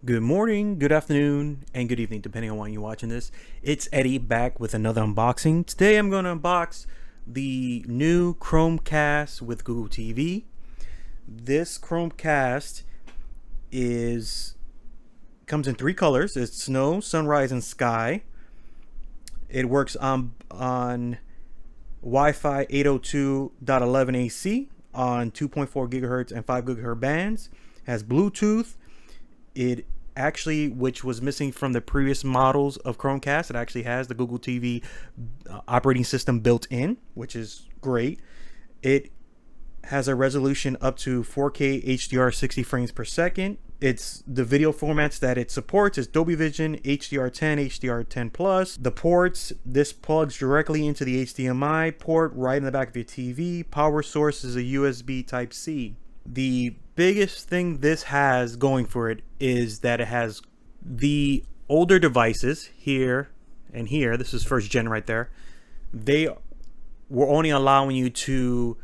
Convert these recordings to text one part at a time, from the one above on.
Good morning, good afternoon, and good evening, depending on when you're watching this. It's Eddie back with another unboxing. Today I'm going to unbox the new Chromecast with Google TV. This Chromecast comes in three colors. It's snow, sunrise, and sky. It works on Wi-Fi 802.11 AC on 2.4 gigahertz and 5 gigahertz bands. It has Bluetooth. It actually, which was missing from the previous models of Chromecast, it actually has the Google TV operating system built in, which is great. It has a resolution up to 4K HDR 60 frames per second. It's the video formats that it supports is Dolby Vision, HDR10, HDR10 Plus. The ports, this plugs directly into the HDMI port right in the back of your TV. Power source is a USB Type-C. The biggest thing this has going for it is that it has the older devices here and here. This is first gen right there. They were only allowing you to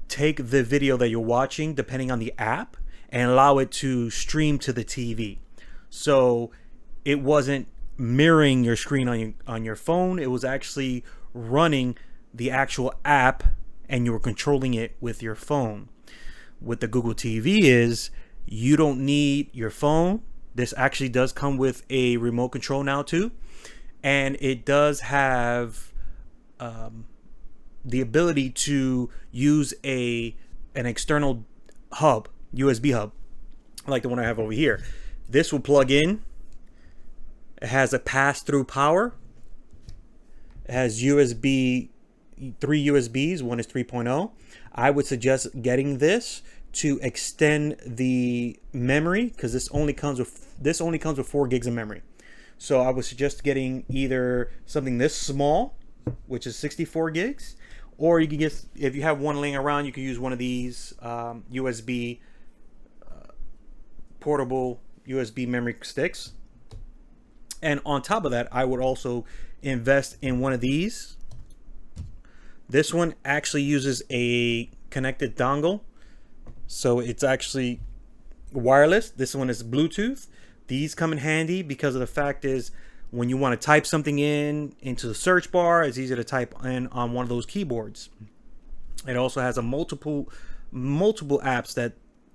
take the video that you're watching depending on the app and allow it to stream to the TV. So it wasn't mirroring your screen on your phone. It was actually running the actual app and you were controlling it with your phone. With the Google TV is you don't need your phone. This actually does come with a remote control now too, and it does have the ability to use an external hub, USB hub, like the one I have over here. This will plug in. It has a pass-through power. It has USB, 3 USBs. One is 3.0. I would suggest getting this to extend the memory because this only comes with 4 gigs of memory. So I would suggest getting either something this small, which is 64 gigs, or you can get, if you have one laying around, you can use one of these USB portable USB memory sticks. And on top of that, I would also invest in one of these. This one actually uses a connected dongle, so it's actually wireless. This one is Bluetooth. These come in handy because of the fact is when you want to type something into the search bar, it's easy to type in on one of those keyboards. It also has a multiple apps that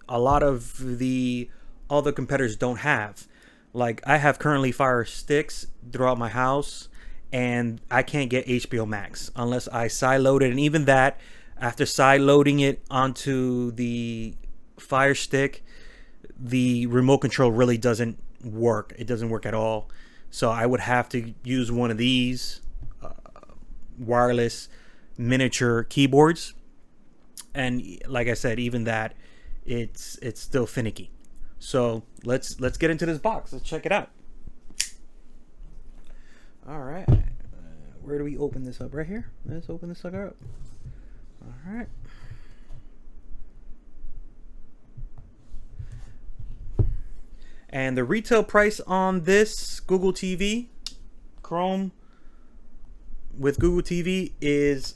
a lot of the other competitors don't have. Like I have currently Fire Sticks throughout my house, and I can't get HBO Max unless I sideload it. And even that, after sideloading it onto the Fire Stick, the remote control really doesn't work. It doesn't work at all. So I would have to use one of these wireless miniature keyboards. And like I said, even that, it's still finicky. So let's get into this box. Let's check it out. All right. Where do we open this up? Right here. Let's open this sucker up. All right. And the retail price on this Google TV, Chrome with Google TV, is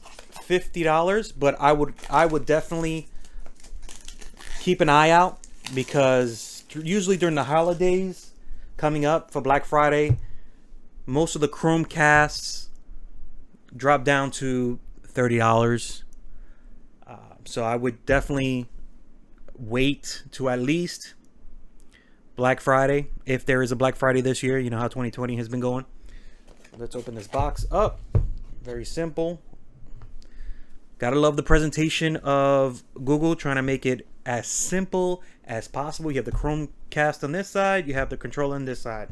$50. But I would definitely keep an eye out because usually during the holidays coming up for Black Friday, most of the Chromecasts drop down to $30. So I would definitely wait to at least Black Friday, if there is a Black Friday this year. You know how 2020 has been going. Let's open this box up. Very simple. Gotta love the presentation of Google, trying to make it as simple as possible. You have the Chromecast on this side. You have the controller on this side.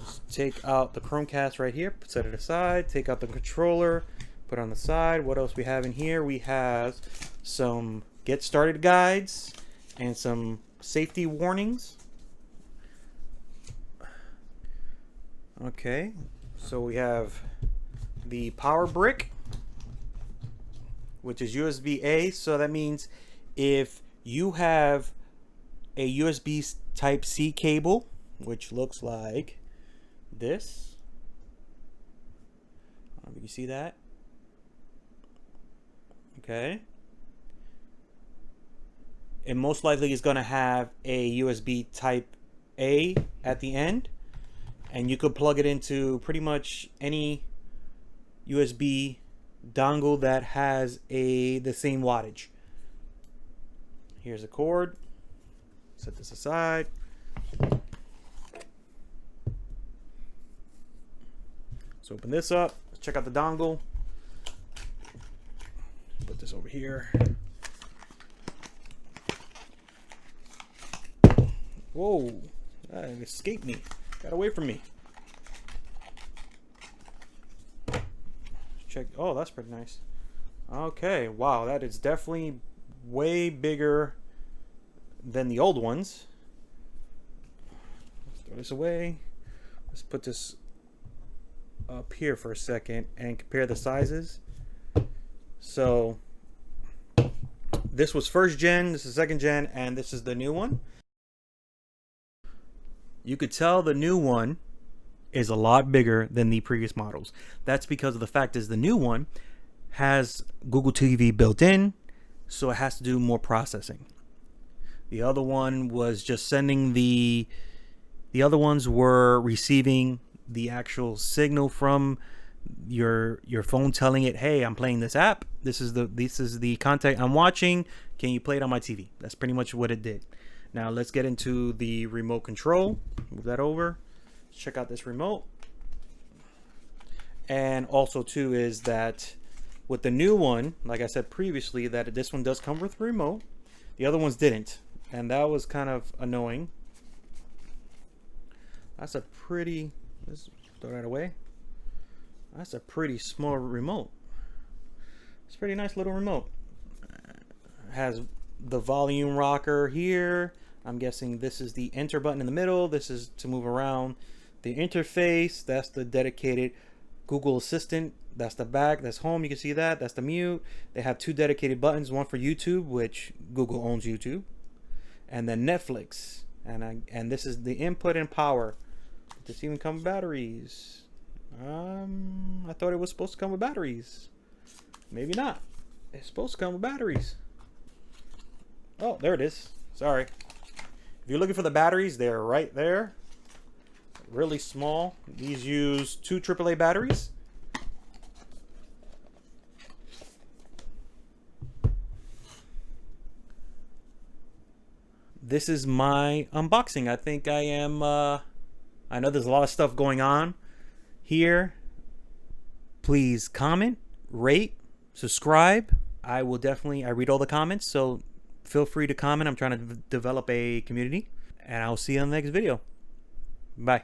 Just take out the Chromecast right here. Set it aside. Take out the controller. Put it on the side. What else we have in here? We have some get started guides and some safety warnings. Okay, so we have the power brick, which is USB-A. So that means if you have a USB Type-C cable, which looks like this, you can see that. Okay. It most likely is going to have a USB Type A at the end, and you could plug it into pretty much any USB dongle that has the same wattage. Here's a cord. Set this aside. Let's open this up. Let's check out the dongle. Put this over here. Whoa, that escaped me. Got away from me. Check. Oh, that's pretty nice. Okay, wow, that is definitely way bigger than the old ones. Let's throw this away. Let's put this up here for a second and compare the sizes. So this was first gen, this is second gen, and this is the new one. You could tell the new one is a lot bigger than the previous models. That's because of the fact is the new one has Google TV built in, so it has to do more processing. The other one was just sending the other ones were receiving the actual signal from your phone, telling it, hey, I'm playing this app, this is the content I'm watching, can you play it on my TV? That's pretty much what it did. Now let's get into the remote control. Move that over. Check out this remote. And also too is that with the new one, like I said previously, that this one does come with a remote. The other ones didn't, and that was kind of annoying. That's a pretty, let's throw that away. That's a pretty small remote. It's a pretty nice little remote. It has the volume rocker here. I'm guessing this is the enter button in the middle. This is to move around the interface. That's the dedicated Google Assistant. That's the back. That's home. You can see that. That's the mute. They have two dedicated buttons. One for YouTube, which Google owns YouTube, and then Netflix. And this is the input and power. Does this even come with batteries? I thought it was supposed to come with batteries. Maybe not. It's supposed to come with batteries. Oh, there it is. Sorry. If you're looking for the batteries, they're right there. Really small. These use 2 AAA batteries. This is my unboxing. I think I am, I know there's a lot of stuff going on here. Please comment, rate, subscribe. I read all the comments, so feel free to comment. I'm trying to develop a community, and I'll see you on the next video. Bye.